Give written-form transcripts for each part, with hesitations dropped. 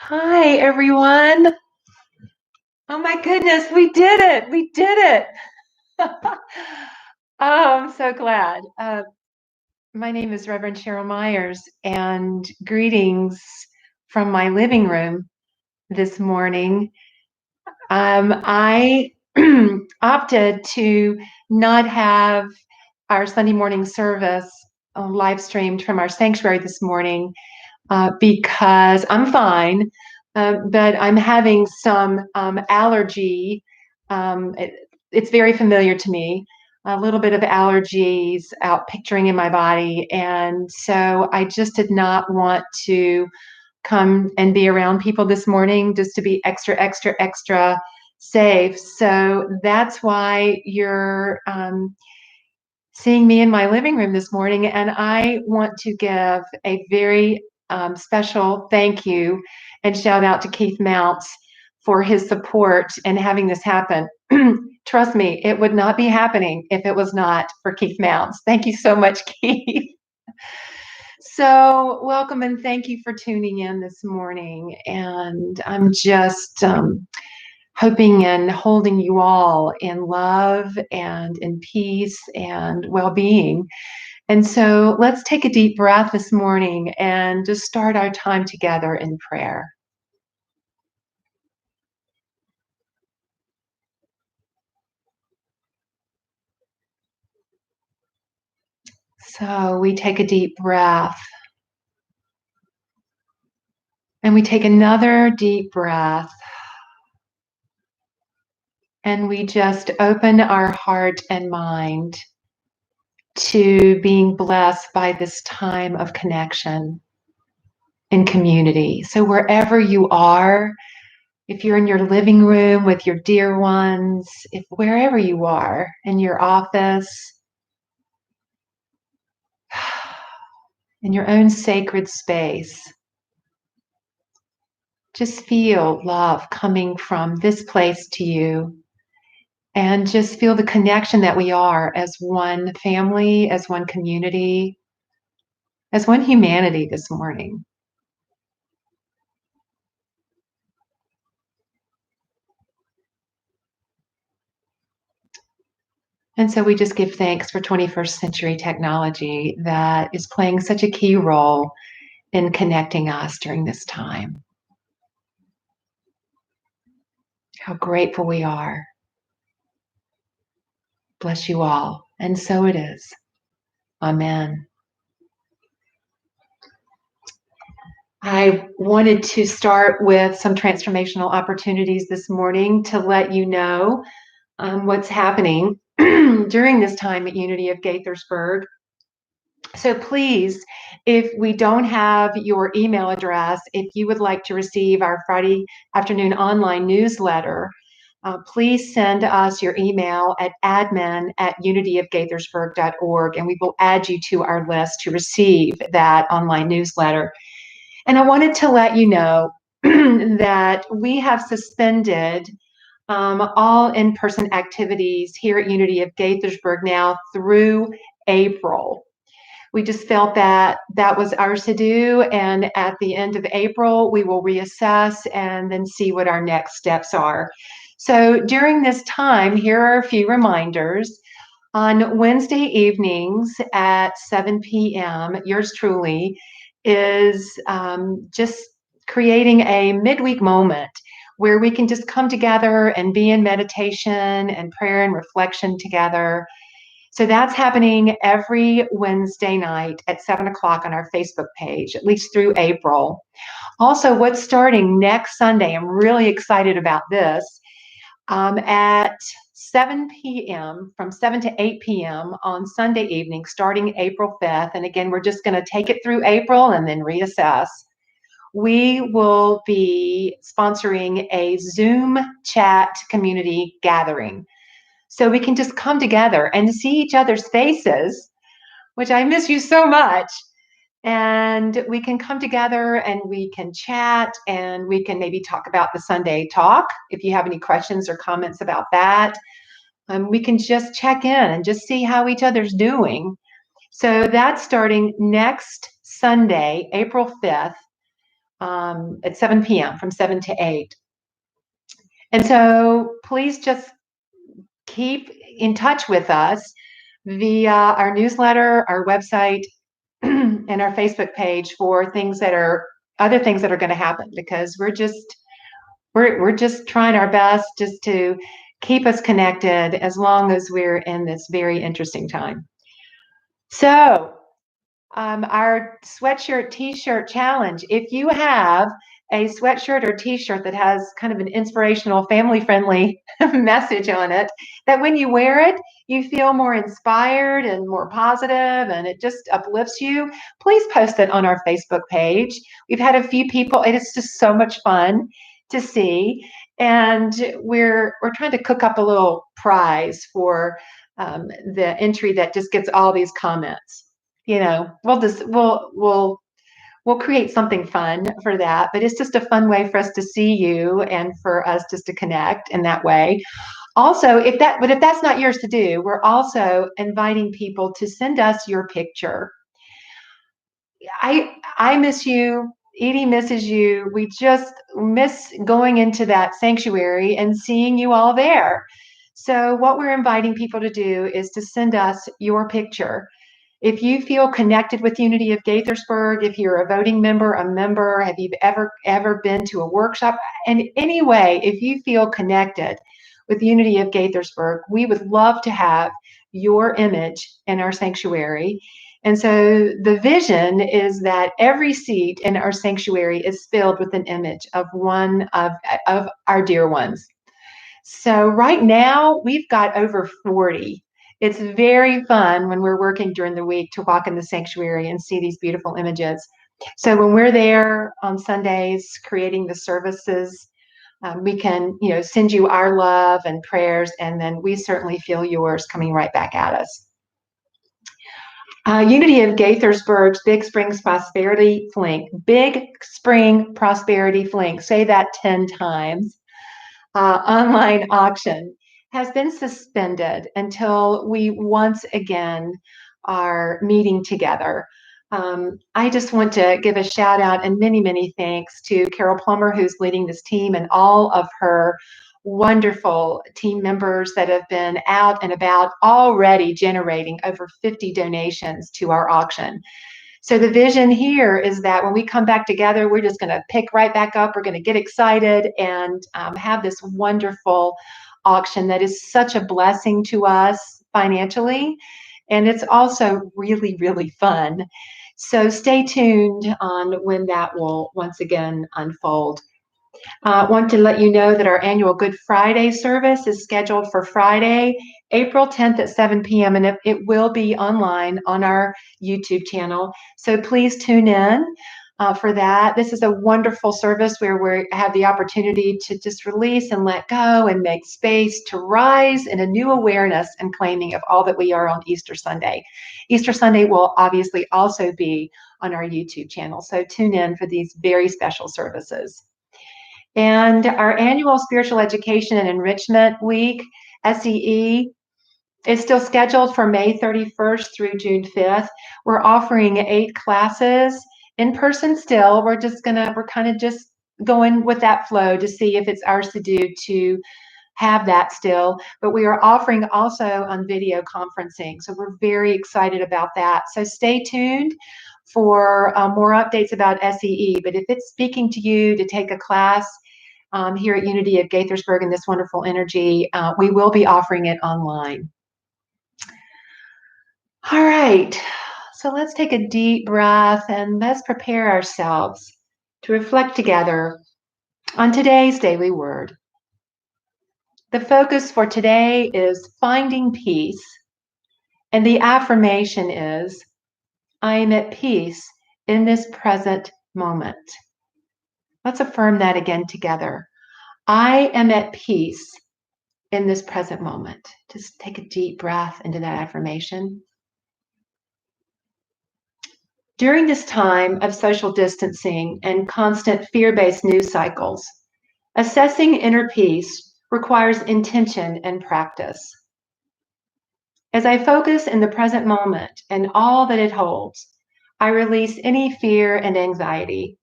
Hi, everyone. Oh my goodness, we did it. We did it. Oh, I'm so glad. My name is Reverend Cheryl Myers, and greetings from my living room this morning. I opted to not have our Sunday morning service live streamed from our sanctuary this morning because I'm fine, but I'm having some allergy. It's very familiar to me, a little bit of allergies out picturing in my body. And so I just did not want to come and be around people this morning just to be extra, extra, extra safe. So that's why you're seeing me in my living room this morning, and I want to give a very special thank you and shout out to Keith Mounts for his support in having this happen. Trust me, it would not be happening if it was not for Keith Mounts. Thank you so much, Keith. So, welcome and thank you for tuning in this morning. And I'm just hoping and holding you all in love and in peace and well being. And so let's take a deep breath this morning and just start our time together in prayer. So we take a deep breath and we take another deep breath and we just open our heart and mind to being blessed by this time of connection and community. So wherever you are, if you're in your living room with your dear ones, if wherever you are, in your office, in your own sacred space, just feel love coming from this place to you and just feel the connection that we are as one family, as one community, as one humanity this morning. And so we just give thanks for 21st century technology that is playing such a key role in connecting us during this time. How grateful we are. Bless you all. And so it is. Amen. I wanted to start with some transformational opportunities this morning to let you know what's happening during this time at Unity of Gaithersburg. So please, if we don't have your email address, if you would like to receive our Friday afternoon online newsletter, please send us your email at admin@unityofgaithersburg.org, and we will add you to our list to receive that online newsletter. And I wanted to let you know that we have suspended all in-person activities here at Unity of Gaithersburg now through April. We just felt that that was ours to do, and at the end of April, we will reassess and then see what our next steps are. So during this time, here are a few reminders. On Wednesday evenings at 7 p.m., yours truly is just creating a midweek moment where we can just come together and be in meditation and prayer and reflection together. So that's happening every Wednesday night at 7 o'clock on our Facebook page, at least through April. Also, what's starting next Sunday, I'm really excited about this, at 7 p.m., from 7 to 8 p.m. on Sunday evening, starting April 5th. And again, we're just going to take it through April and then reassess. We will be sponsoring a Zoom chat community gathering. So we can just come together and see each other's faces, which I miss you so much. And we can come together and we can chat and we can maybe talk about the Sunday talk. If you have any questions or comments about that, we can just check in and just see how each other's doing. So that's starting next Sunday, April 5th, at 7 p.m. from 7 to 8. And so please just keep in touch with us via our newsletter, our website, and our Facebook page for things that are other things that are going to happen, because we're just trying our best just to keep us connected as long as we're in this very interesting time. So our sweatshirt t-shirt challenge. If you have a sweatshirt or t-shirt that has kind of an inspirational, family-friendly message on it, that when you wear it, you feel more inspired and more positive, and it just uplifts you, please post it on our Facebook page. We've had a few people, and it's just so much fun to see. And we're trying to cook up a little prize for the entry that just gets all these comments. We'll create something fun for that, but it's just a fun way for us to see you and for us just to connect in that way. Also, if that's not yours to do, we're also inviting people to send us your picture. I miss you. Edie misses you. We just miss going into that sanctuary and seeing you all there. So what we're inviting people to do is to send us your picture. If you feel connected with Unity of Gaithersburg, if you're a voting member, a member, have you ever been to a workshop? In any way, if you feel connected with Unity of Gaithersburg, we would love to have your image in our sanctuary. And so the vision is that every seat in our sanctuary is filled with an image of one of our dear ones. So right now we've got over 40. It's very fun when we're working during the week to walk in the sanctuary and see these beautiful images. So when we're there on Sundays creating the services, we can, send you our love and prayers, and then we certainly feel yours coming right back at us. Unity of Gaithersburg's Big Springs Prosperity Flink. Big Spring Prosperity Flink. Say that 10 times. Online auction has been suspended until we once again are meeting together. I just want to give a shout out and many, many thanks to Carol Plummer, who's leading this team, and all of her wonderful team members that have been out and about already generating over 50 donations to our auction. So the vision here is that when we come back together, we're just going to pick right back up. We're going to get excited and have this wonderful auction that is such a blessing to us financially. And it's also really, really fun. So stay tuned on when that will once again unfold. I want to let you know that our annual Good Friday service is scheduled for Friday, April 10th at 7 p.m. and it will be online on our YouTube channel. So please tune in for that. This is a wonderful service where we have the opportunity to just release and let go and make space to rise in a new awareness and claiming of all that we are on Easter Sunday. Easter Sunday will obviously also be on our YouTube channel. So tune in for these very special services. And our annual Spiritual Education and Enrichment Week, SEE, is still scheduled for May 31st through June 5th. We're offering 8 classes in person still. We're kind of just going with that flow to see if it's ours to do to have that still. But we are offering also on video conferencing. So we're very excited about that. So stay tuned for more updates about SEE. But if it's speaking to you to take a class here at Unity of Gaithersburg in this wonderful energy, we will be offering it online. All right, so let's take a deep breath and let's prepare ourselves to reflect together on today's daily word. The focus for today is finding peace, and the affirmation is, I am at peace in this present moment. Let's affirm that again together. I am at peace in this present moment. Just take a deep breath into that affirmation. During this time of social distancing and constant fear-based news cycles, assessing inner peace requires intention and practice. As I focus in the present moment and all that it holds, I release any fear and anxiety.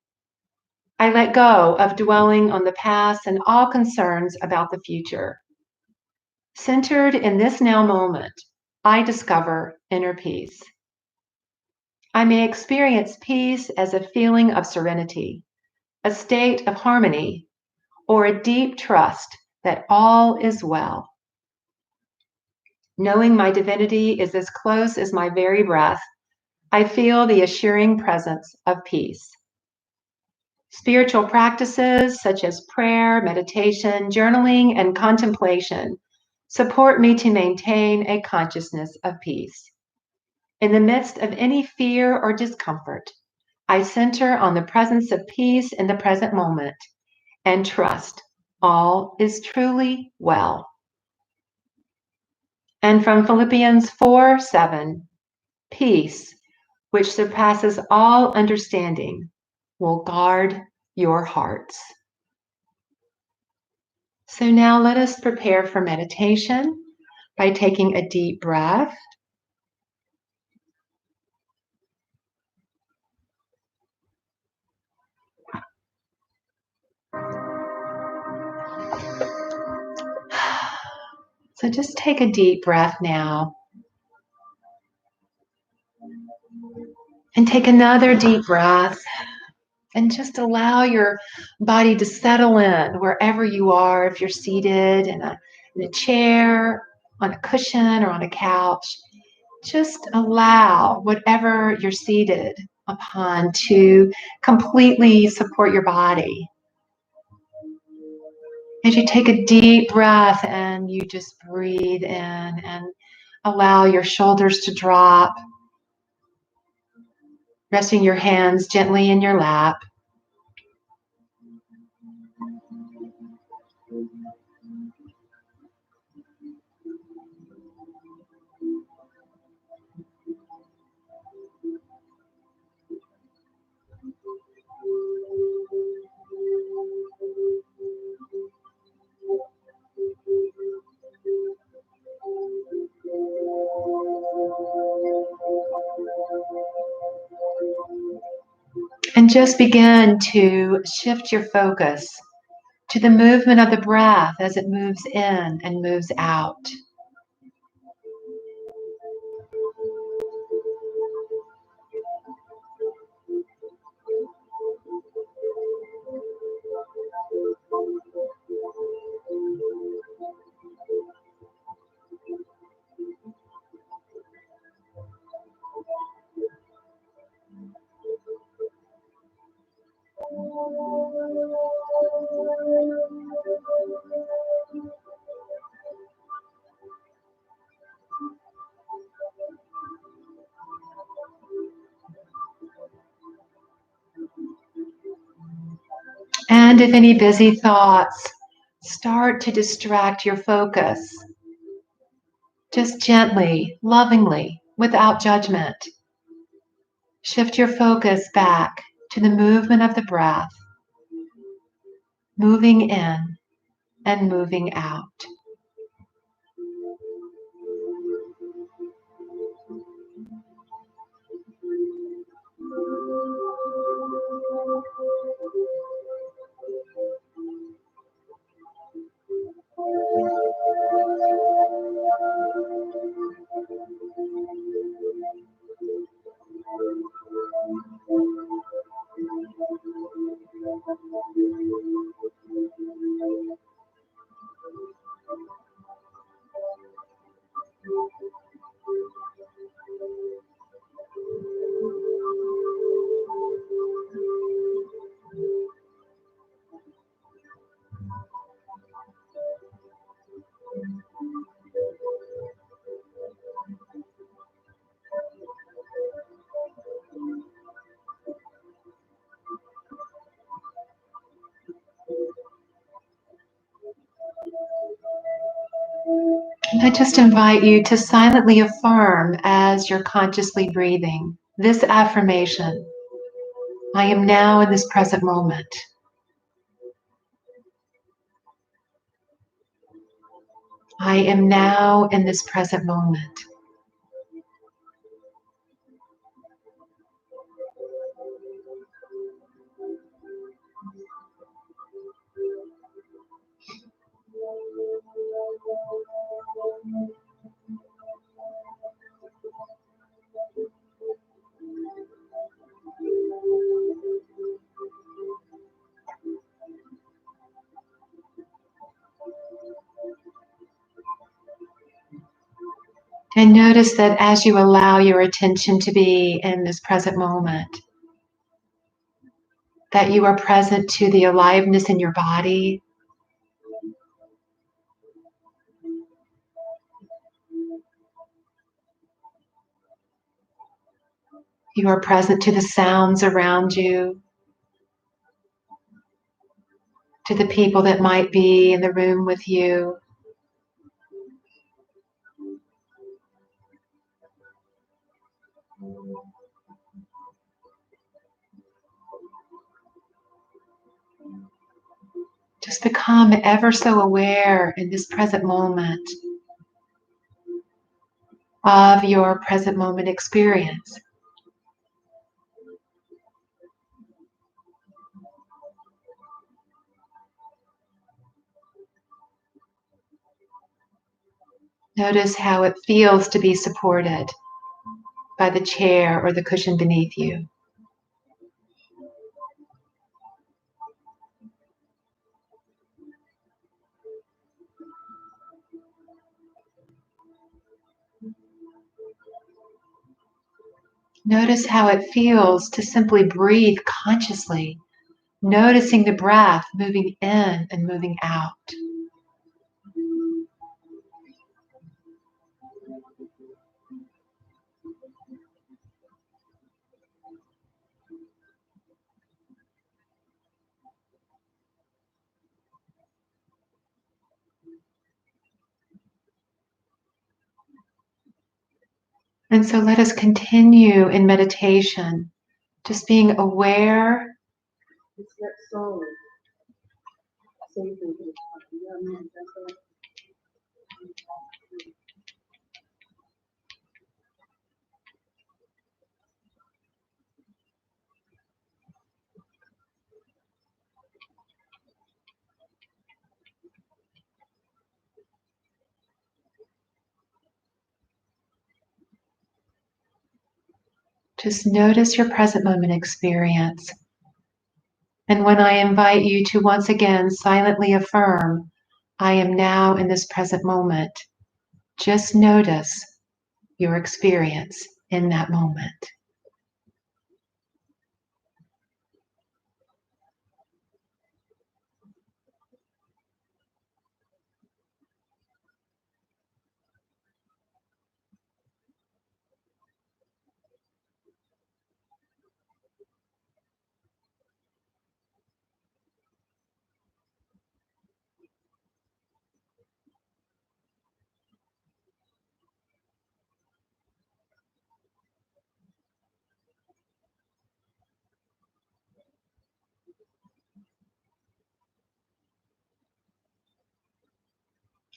I let go of dwelling on the past and all concerns about the future. Centered in this now moment, I discover inner peace. I may experience peace as a feeling of serenity, a state of harmony, or a deep trust that all is well. Knowing my divinity is as close as my very breath, I feel the assuring presence of peace. Spiritual practices such as prayer, meditation, journaling, and contemplation support me to maintain a consciousness of peace. In the midst of any fear or discomfort, I center on the presence of peace in the present moment and trust all is truly well. And from Philippians 4:7, peace, which surpasses all understanding, will guard your hearts. So now let us prepare for meditation by taking a deep breath. So just take a deep breath now and take another deep breath and just allow your body to settle in wherever you are. If you're seated in a chair, on a cushion, or on a couch, just allow whatever you're seated upon to completely support your body. As you take a deep breath and you just breathe in and allow your shoulders to drop, resting your hands gently in your lap. And just begin to shift your focus to the movement of the breath as it moves in and moves out. And if any busy thoughts start to distract your focus, just gently, lovingly, without judgment, shift your focus back to the movement of the breath, moving in and moving out. And I just invite you to silently affirm as you're consciously breathing this affirmation: I am now in this present moment. I am now in this present moment. And notice that as you allow your attention to be in this present moment, that you are present to the aliveness in your body. You are present to the sounds around you, to the people that might be in the room with you. Just become ever so aware in this present moment of your present moment experience. Notice how it feels to be supported by the chair or the cushion beneath you. Notice how it feels to simply breathe consciously, noticing the breath moving in and moving out. And so let us continue in meditation, just being aware. Just notice your present moment experience. And when I invite you to once again silently affirm, I am now in this present moment, just notice your experience in that moment.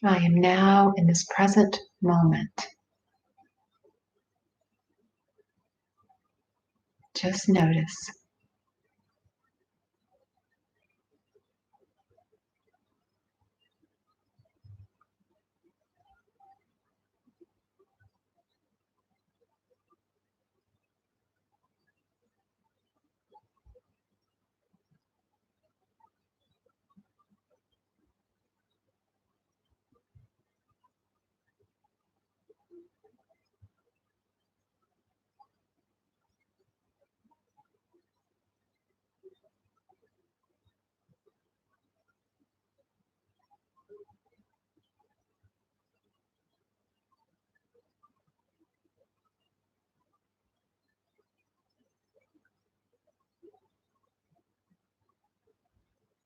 I am now in this present moment. Just notice.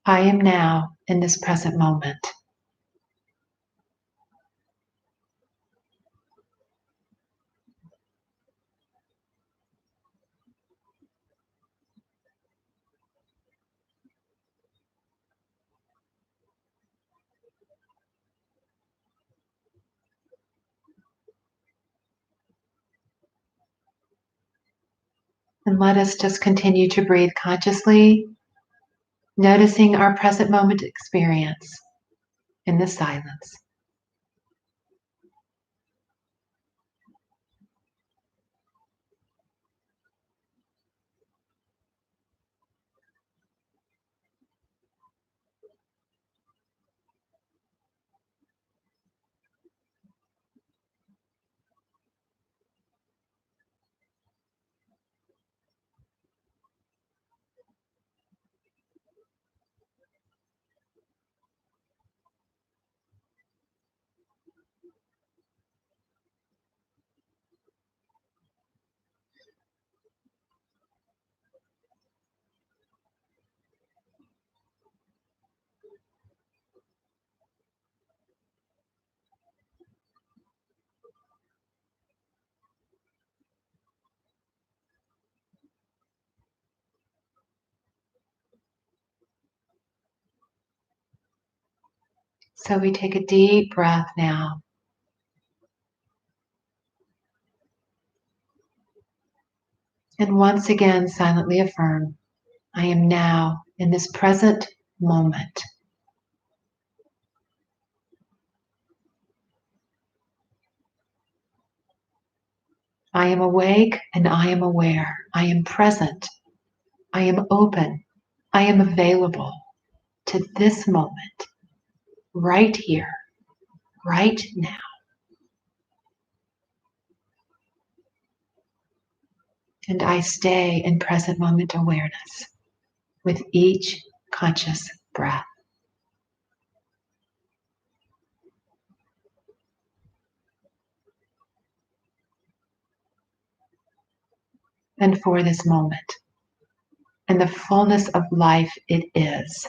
I am now in this present moment. And let us just continue to breathe consciously, noticing our present moment experience in the silence. So we take a deep breath now. And once again, silently affirm, I am now in this present moment. I am awake and I am aware. I am present. I am open. I am available to this moment, right here, right now. And I stay in present moment awareness with each conscious breath. And for this moment, and the fullness of life it is,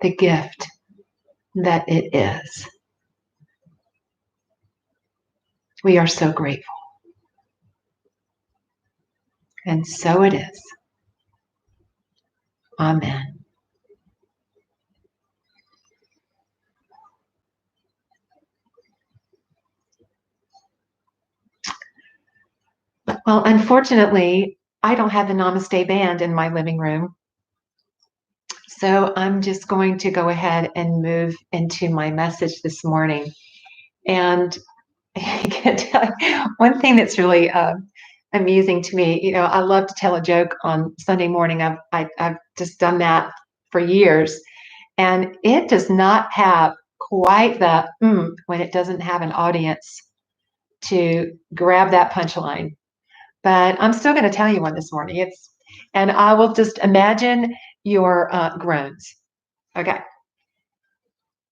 the gift that it is. We are so grateful. And so it is. Amen. Well, unfortunately, I don't have the Namaste band in my living room. So I'm just going to go ahead and move into my message this morning. And I can tell you one thing that's really amusing to me. You know, I love to tell a joke on Sunday morning. I've just done that for years, and it does not have quite the when it doesn't have an audience to grab that punchline. But I'm still going to tell you one this morning. And I will just imagine your groans. Okay.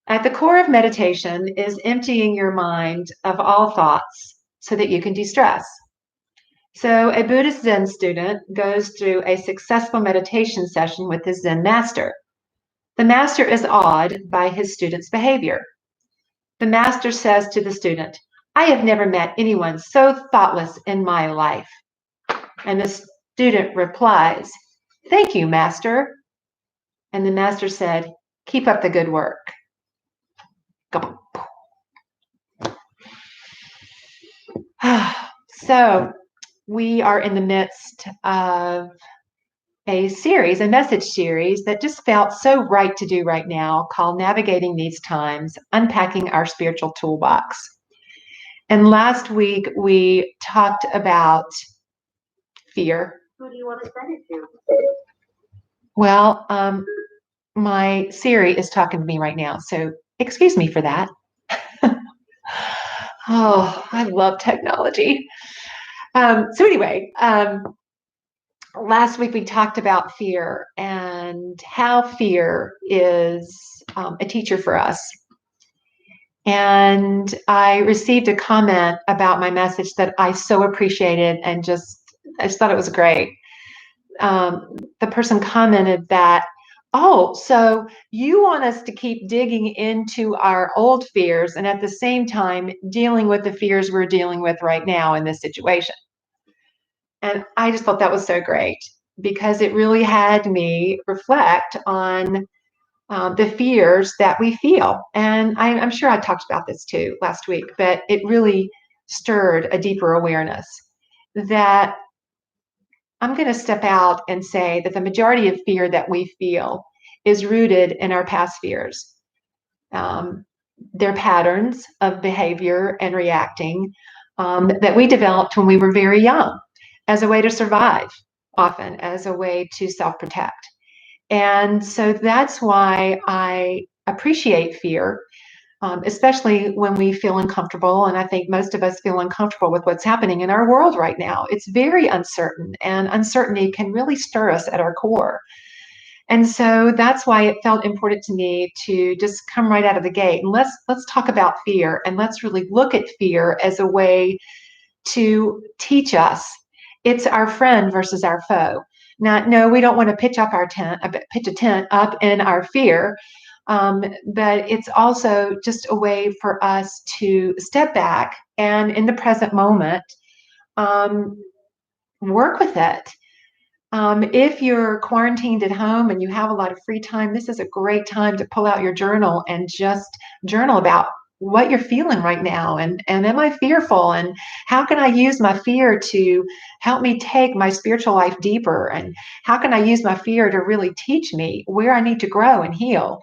At the core of meditation is emptying your mind of all thoughts so that you can de-stress. So a Buddhist Zen student goes through a successful meditation session with his Zen master. The master is awed by his student's behavior. The master says to the student, I have never met anyone so thoughtless in my life. And the student replies, thank you, master. And the master said, keep up the good work. So we are in the midst of a message series that just felt so right to do right now, called Navigating These Times, Unpacking Our Spiritual Toolbox. And last week we talked about fear. Who do you want to send it to? Well, my Siri is talking to me right now, so excuse me for that. Oh, I love technology. So anyway, last week we talked about fear and how fear is a teacher for us. And I received a comment about my message that I so appreciated and I just thought it was great. The person commented that, oh, so you want us to keep digging into our old fears and at the same time dealing with the fears we're dealing with right now in this situation. And I just thought that was so great because it really had me reflect on the fears that we feel. And I'm sure I talked about this too last week, but it really stirred a deeper awareness that I'm going to step out and say that the majority of fear that we feel is rooted in our past fears. They're patterns of behavior and reacting that we developed when we were very young as a way to survive, often as a way to self-protect. And so that's why I appreciate fear, especially when we feel uncomfortable. And I think most of us feel uncomfortable with what's happening in our world right now. It's very uncertain, and uncertainty can really stir us at our core. And so that's why it felt important to me to just come right out of the gate and let's talk about fear, and let's really look at fear as a way to teach us. It's our friend versus our foe. Now, no, we don't want to pitch a tent up in our fear, but it's also just a way for us to step back and in the present moment, work with it. If you're quarantined at home and you have a lot of free time, this is a great time to pull out your journal and just journal about what you're feeling right now. And am I fearful? And how can I use my fear to help me take my spiritual life deeper? And how can I use my fear to really teach me where I need to grow and heal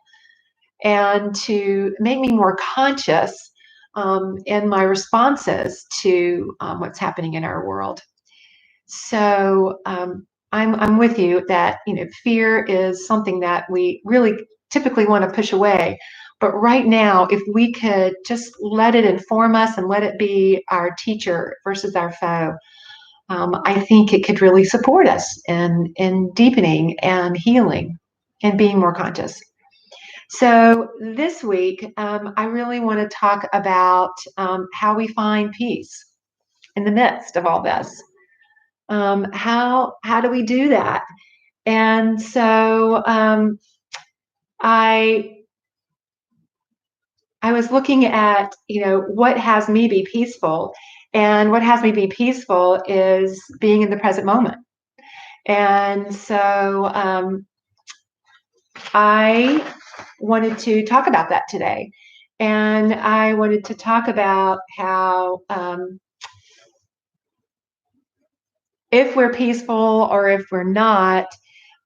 and to make me more conscious in my responses to what's happening in our world? So I'm with you that fear is something that we really typically want to push away. But right now, if we could just let it inform us and let it be our teacher versus our foe, I think it could really support us in deepening and healing and being more conscious. So this week, I really want to talk about how we find peace in the midst of all this. How do we do that? And so I I was looking at what has me be peaceful, and what has me be peaceful is being in the present moment. And so I wanted to talk about that today, and I wanted to talk about how if we're peaceful or if we're not,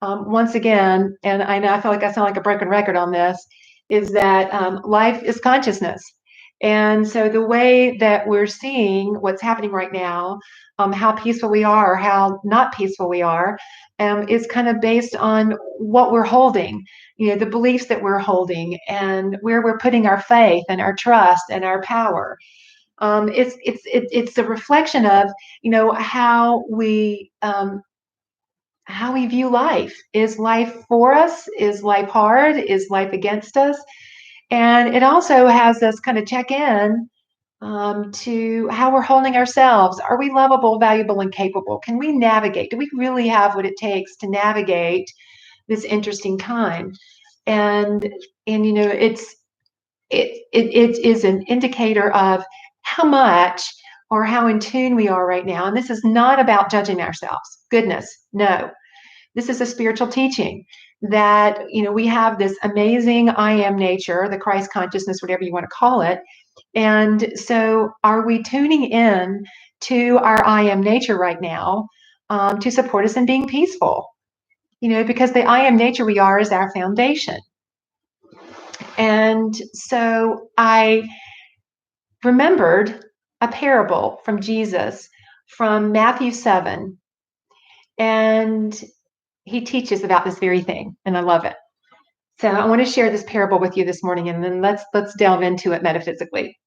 once again, and I know I feel like I sound like a broken record on this, is that life is consciousness. And so the way that we're seeing what's happening right now, how peaceful we are, or how not peaceful we are, is kind of based on what we're holding, the beliefs that we're holding, and where we're putting our faith and our trust and our power. It's a reflection of how we view life. Is life for us? Is life hard? Is life against us? And it also has us kind of check in to how we're holding ourselves. Are we lovable, valuable, and capable? Can we navigate? Do we really have what it takes to navigate this interesting time? And it is an indicator of how much or how in tune we are right now. And this is not about judging ourselves. Goodness, no. This is a spiritual teaching that we have this amazing I am nature, the Christ consciousness, whatever you want to call it. And so are we tuning in to our I am nature right now to support us in being peaceful? Because the I am nature we are is our foundation. And so I remembered a parable from Jesus from Matthew 7, and he teaches about this very thing, and I love it. So I want to share this parable with you this morning, and then let's delve into it metaphysically.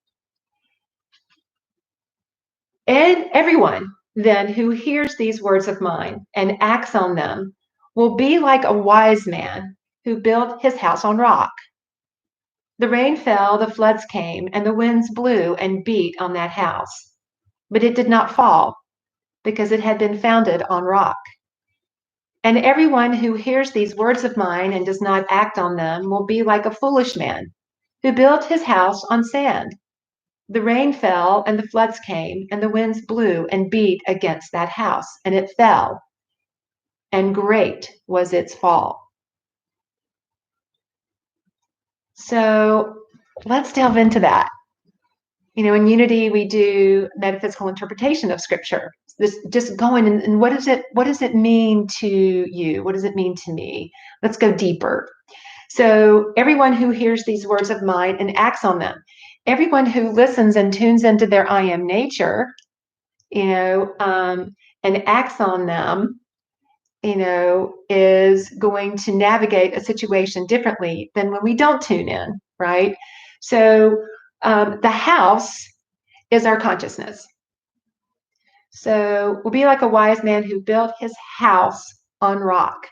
And everyone then who hears these words of mine and acts on them will be like a wise man who built his house on rock. The rain fell, the floods came, and the winds blew and beat on that house. But it did not fall, because it had been founded on rock. And everyone who hears these words of mine and does not act on them will be like a foolish man who built his house on sand. The rain fell, and the floods came, and the winds blew and beat against that house, and it fell, and great was its fall. So let's delve into that. In Unity, we do metaphysical interpretation of Scripture. This just going and what does it mean to you? What does it mean to me? Let's go deeper. So everyone who hears these words of mine and acts on them, everyone who listens and tunes into their I am nature, and acts on them, is going to navigate a situation differently than when we don't tune in, right? So the house is our consciousness. So we'll be like a wise man who built his house on rock.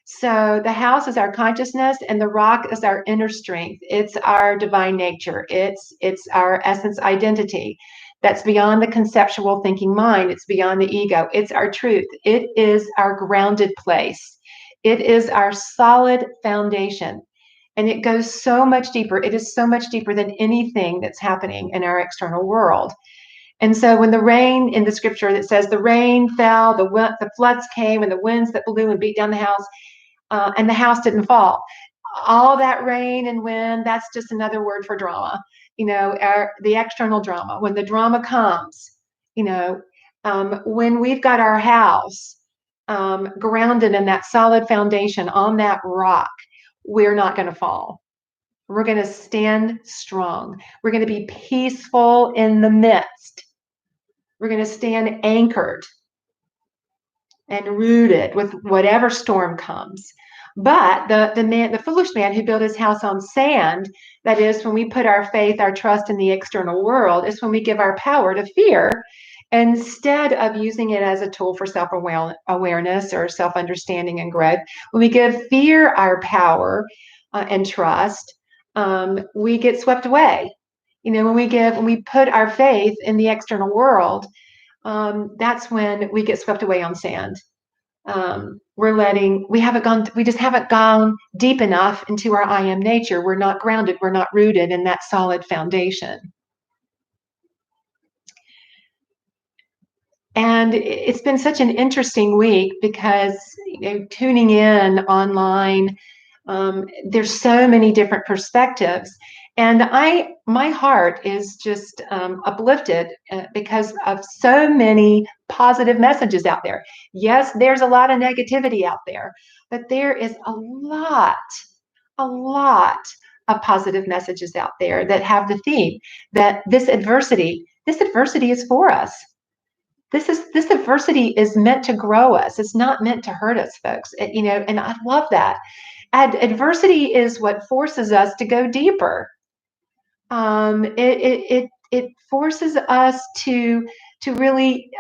So the house is our consciousness, and the rock is our inner strength. It's our divine nature. It's our essence identity. That's beyond the conceptual thinking mind. It's beyond the ego. It's our truth. It is our grounded place. It is our solid foundation. And it goes so much deeper. It is so much deeper than anything that's happening in our external world. And so when the rain in the scripture that says the rain fell, the floods came, and the winds that blew and beat down the house, and the house didn't fall. All that rain and wind, that's just another word for drama. The external drama. When the drama comes, when we've got our house grounded in that solid foundation on that rock, we're not going to fall. We're going to stand strong. We're going to be peaceful in the midst. We're going to stand anchored and rooted with whatever storm comes. But the foolish man who built his house on sand, that is, when we put our faith, our trust in the external world, is when we give our power to fear instead of using it as a tool for self-awareness or self-understanding and growth. When we give fear our power and trust, we get swept away. When we put our faith in the external world, that's when we get swept away on sand. We just haven't gone deep enough into our I am nature. We're not grounded, we're not rooted in that solid foundation. And it's been such an interesting week because tuning in online, there's so many different perspectives. And my heart is just uplifted because of so many positive messages out there. Yes, there's a lot of negativity out there, but there is a lot of positive messages out there that have the theme that this adversity is for us. This adversity is meant to grow us. It's not meant to hurt us, folks. And I love that. Adversity is what forces us to go deeper. It forces us to really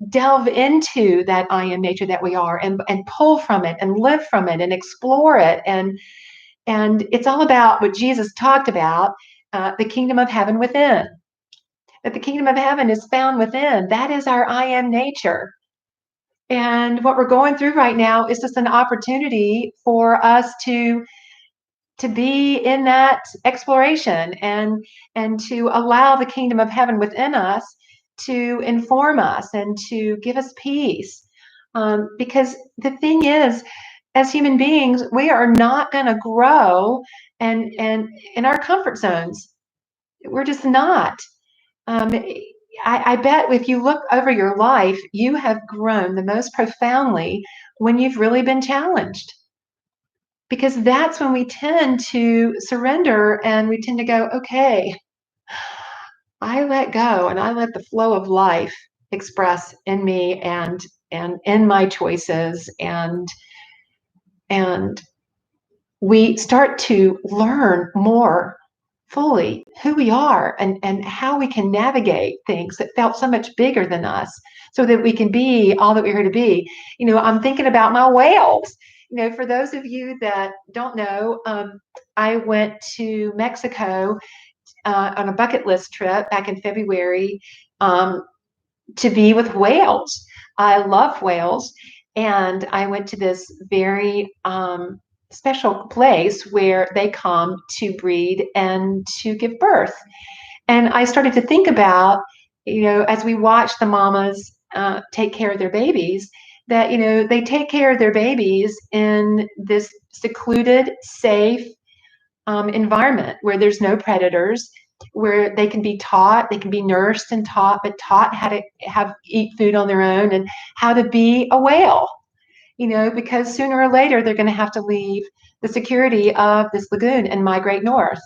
delve into that I am nature that we are, and pull from it and live from it and explore it. And it's all about what Jesus talked about, the kingdom of heaven within. That the kingdom of heaven is found within. That is our I am nature. And what we're going through right now is just an opportunity for us to be in that exploration and to allow the kingdom of heaven within us to inform us and to give us peace. Because the thing is, as human beings, we are not going to grow and in our comfort zones. We're just not. I bet if you look over your life, you have grown the most profoundly when you've really been challenged. Because that's when we tend to surrender and we tend to go, okay, I let go and I let the flow of life express in me and in my choices, and we start to learn more fully who we are and how we can navigate things that felt so much bigger than us so that we can be all that we're here to be. I'm thinking about my whales. For those of you that don't know, I went to Mexico on a bucket list trip back in February to be with whales. I love whales. And I went to this very special place where they come to breed and to give birth. And I started to think about, as we watch the mamas take care of their babies, that, they take care of their babies in this secluded, safe environment where there's no predators, where they can be taught, they can be nursed and taught, but taught how to eat food on their own and how to be a whale. Because sooner or later they're going to have to leave the security of this lagoon and migrate north.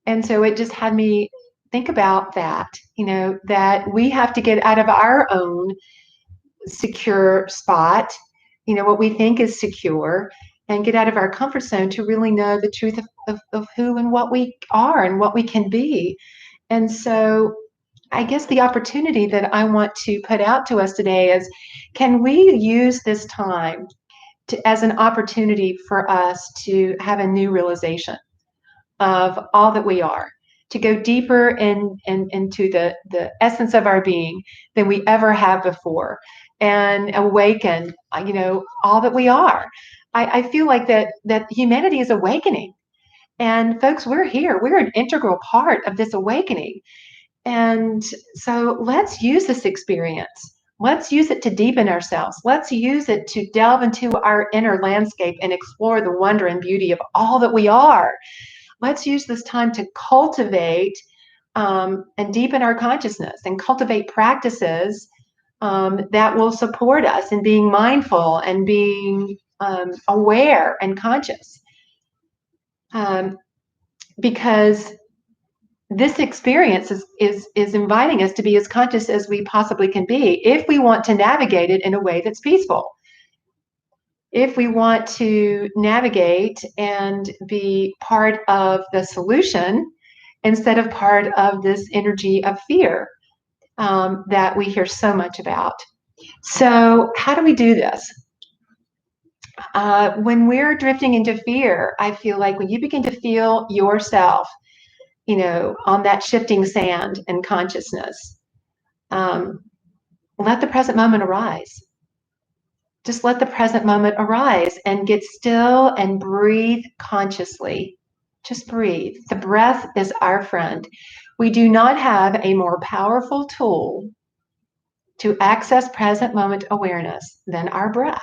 And so it just had me think about that, that we have to get out of our own secure spot, what we think is secure, and get out of our comfort zone to really know the truth of who and what we are and what we can be. And so I guess the opportunity that I want to put out to us today is, can we use this time as an opportunity for us to have a new realization of all that we are, to go deeper into the essence of our being than we ever have before, and awaken, all that we are. I feel like that humanity is awakening. And folks, we're here. We're an integral part of this awakening. And so let's use this experience. Let's use it to deepen ourselves. Let's use it to delve into our inner landscape and explore the wonder and beauty of all that we are. Let's use this time to cultivate and deepen our consciousness and cultivate practices that will support us in being mindful and being aware and conscious. Because this experience is inviting us to be as conscious as we possibly can be if we want to navigate it in a way that's peaceful. If we want to navigate and be part of the solution instead of part of this energy of fear that we hear so much about. So, how do we do this? When we're drifting into fear, I feel like when you begin to feel yourself, on that shifting sand in consciousness, let the present moment arise. Just let the present moment arise and get still and breathe consciously. Just breathe. The breath is our friend. We do not have a more powerful tool to access present moment awareness than our breath.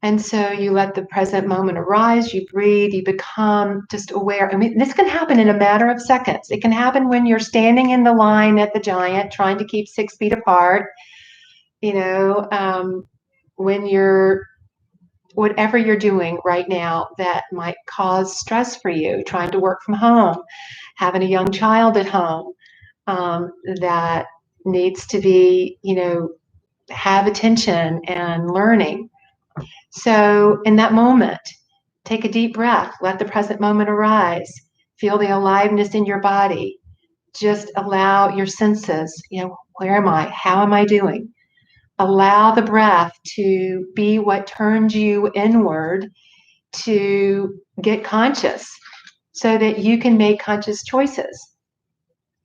And so you let the present moment arise, you breathe, you become just aware. I mean, this can happen in a matter of seconds. It can happen when you're standing in the line at the Giant trying to keep 6 feet apart, when you're, whatever you're doing right now that might cause stress for you, trying to work from home, having a young child at home that needs to be, have attention and learning. So in that moment, take a deep breath, let the present moment arise, feel the aliveness in your body. Just allow your senses, where am I? How am I doing? Allow the breath to be what turns you inward to get conscious so that you can make conscious choices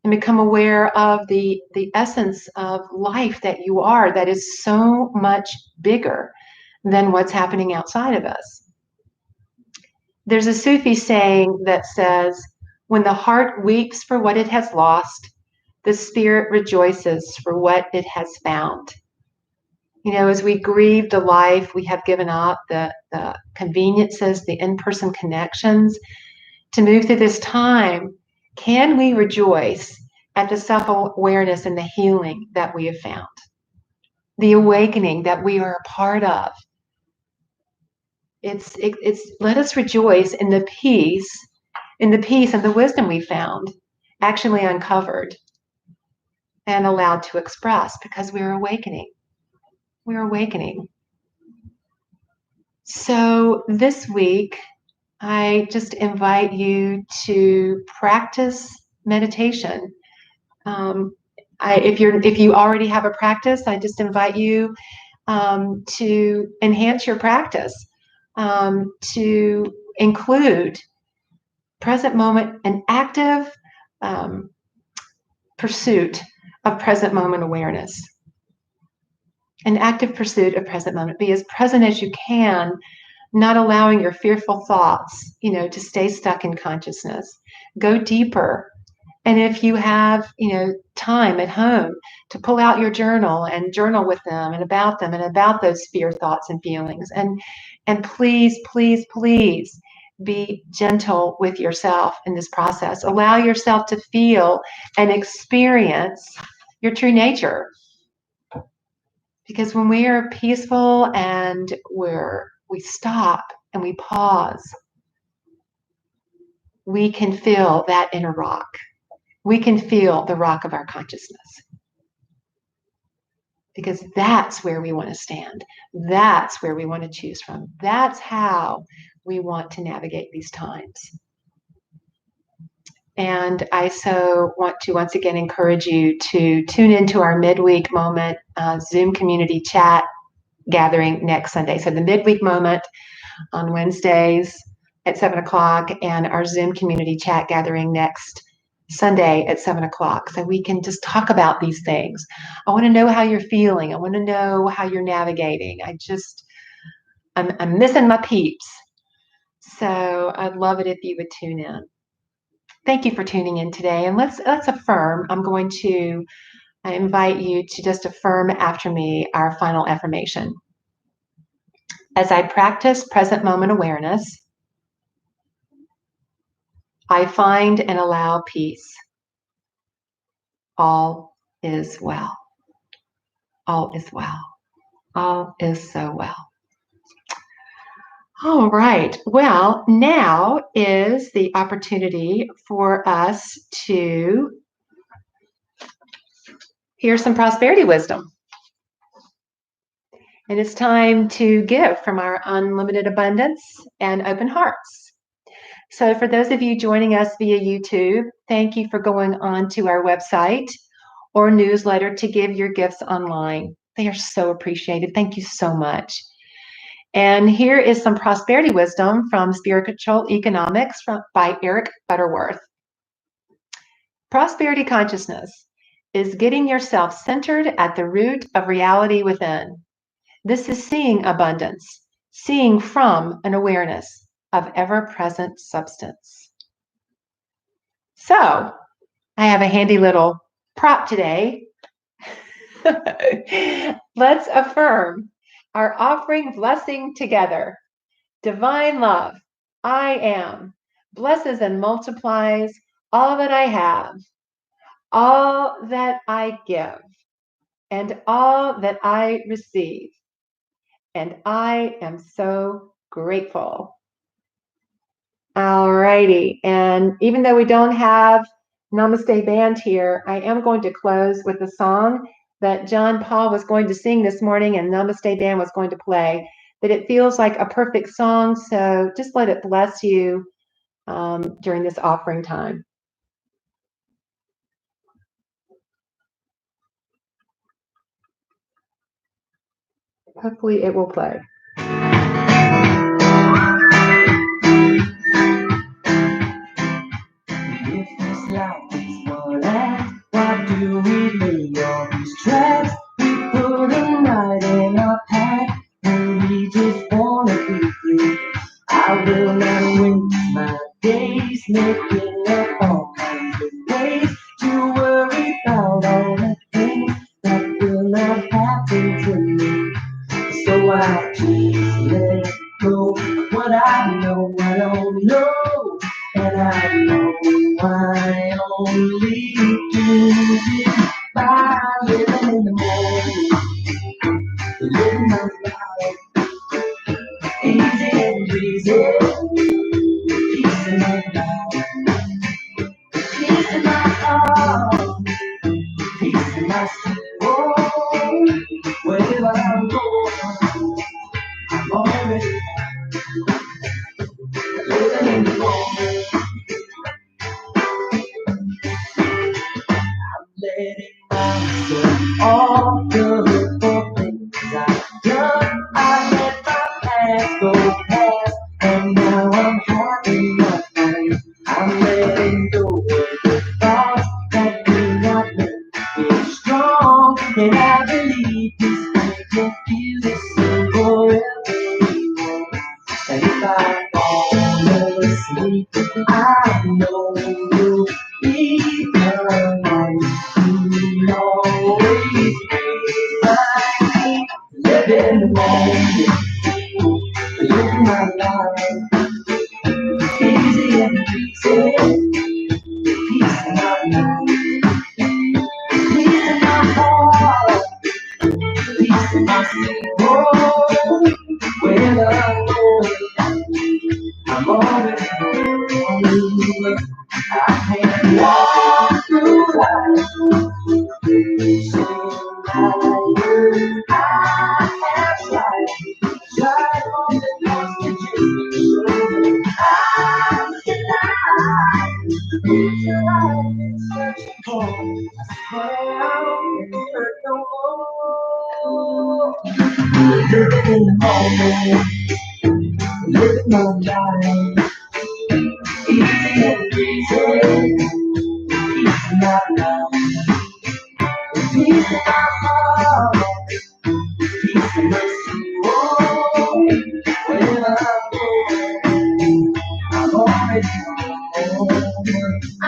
and become aware of the essence of life that you are, that is so much bigger than what's happening outside of us. There's a Sufi saying that says, when the heart weeps for what it has lost, the spirit rejoices for what it has found. As we grieve the life we have given up, the conveniences, the in-person connections, to move through this time, can we rejoice at the self-awareness and the healing that we have found, the awakening that we are a part of? It's let us rejoice in the peace and the wisdom we found, actually uncovered and allowed to express, because we're awakening. We're awakening. So this week, I just invite you to practice meditation. If you already have a practice, I just invite you to enhance your practice, to include present moment, an active pursuit of present moment awareness. An active pursuit of present moment. Be as present as you can, not allowing your fearful thoughts, to stay stuck in consciousness. Go deeper. And if you have, time at home to pull out your journal and journal with them and about those fear thoughts and feelings. And please, please, please be gentle with yourself in this process. Allow yourself to feel and experience your true nature. Because when we are peaceful and we stop and we pause, we can feel that inner rock. We can feel the rock of our consciousness. Because that's where we want to stand. That's where we want to choose from. That's how we want to navigate these times. And I so want to once again encourage you to tune into our midweek moment Zoom community chat gathering next Sunday. So the midweek moment on Wednesdays at 7 o'clock, and our Zoom community chat gathering next Sunday at 7 o'clock. So we can just talk about these things. I want to know how you're feeling. I want to know how you're navigating. I'm missing my peeps. So I'd love it if you would tune in. Thank you for tuning in today. And let's affirm. I'm going to invite you to just affirm after me our final affirmation. As I practice present moment awareness, I find and allow peace. All is well. All is well. All is so well. All right. Well, now is the opportunity for us to hear some prosperity wisdom. And it's time to give from our unlimited abundance and open hearts. So, for those of you joining us via YouTube, thank you for going on to our website or newsletter to give your gifts online. They are so appreciated. Thank you so much. And here is some prosperity wisdom from Spiritual Economics by Eric Butterworth. Prosperity consciousness is getting yourself centered at the root of reality within. This is seeing abundance, seeing from an awareness of ever-present substance. So, I have a handy little prop today. Let's affirm our offering blessing together. Divine love, I am, blesses and multiplies all that I have, all that I give, and all that I receive. And I am so grateful. All righty. And even though we don't have Namaste Band here, I am going to close with a song that John Paul was going to sing this morning and Namaste Band was going to play. But it feels like a perfect song, so just let it bless you during this offering time. Hopefully it will play. If this life is one act, why do we lay all these traps? We put a night in our pack, and we just wanna be free. I will not waste my days making up all kinds of ways to worry about all the things that will not happen to me. So I just let go of what I know I don't know, and I know I only do this by living in the moment, living my life easy and breezy, peace in my life, peace in my heart, peace in my soul. Wherever I go, I'm already living in the moment. I'm letting myself off the hook for things I've done. I let my past go past, and now I'm having my fun. I'm letting go of the thoughts that do not make me strong, and I believe this way can feel the same forever. And if I fall asleep, I know you'll be the one who'll always be mine. Live in the moment, live my life, easy and easy, peace in my mind, peace in my heart, peace in my soul. Wherever I go, I'm always home. I can walk through life, sing my words. I have tried on the lost and you. I'm alive, it's alive, it's searching for. I swear I won't hurt no more. Living in the moment, living my life. Easy and breezy, peace in my life, peace in my heart, peace in my soul. Wherever I go, I'm always home.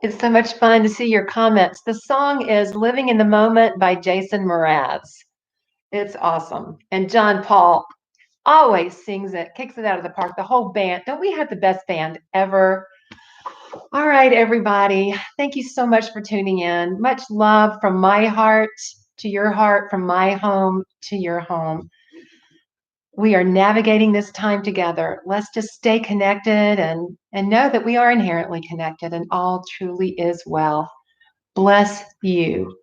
It's so much fun to see your comments. The song is Living in the Moment by Jason Mraz. It's awesome. And John Paul always sings it, kicks it out of the park. The whole band. Don't we have the best band ever? All right, everybody. Thank you so much for tuning in. Much love from my heart to your heart, from my home to your home. We are navigating this time together. Let's just stay connected and know that we are inherently connected and all truly is well. Bless you.